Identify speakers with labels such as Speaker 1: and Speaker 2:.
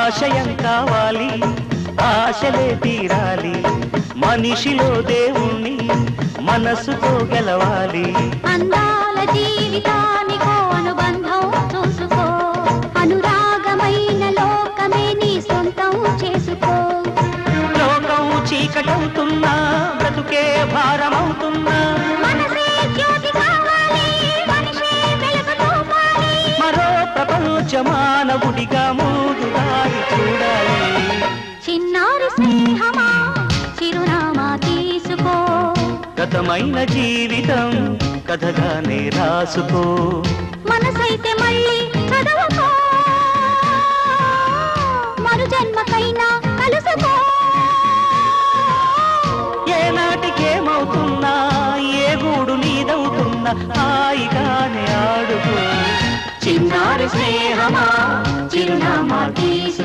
Speaker 1: ఆశయం కావాలి, ఆశలే తీరాలి, మనిషిలో దేవుణ్ణి మనసుతో గెలవాలి.
Speaker 2: అందాల జీవితానికో అనుబంధం చూసుకో, అనురాగమైన లోకమే నీ సొంతం చేసుకో.
Speaker 1: లోకం చీకటవుతున్నా, బ్రతుకే భారమవుతున్నా,
Speaker 2: మనసే జ్యోతి కావాలి, మనిషే వెలుగుతో పాలి.
Speaker 1: మరో ప్రపంచ మానవుడిగా ముందుదారి చూడాలి.
Speaker 2: చిన్నారి స్నేహమా చిరునామా తీసుకో,
Speaker 1: గతమైన జీవితం కథగానే రాసుకో.
Speaker 2: మనసైతే మళ్ళీ చదవకో, మరు జన్మకైనా కలుసుకో.
Speaker 1: ఏనాటికేమవుతున్నా, ఏ గూడు నీదవుతున్నా, హాయిగానే ఆడుకో. చిన్నారి స్నేహమా చిరునామా తీసుకో.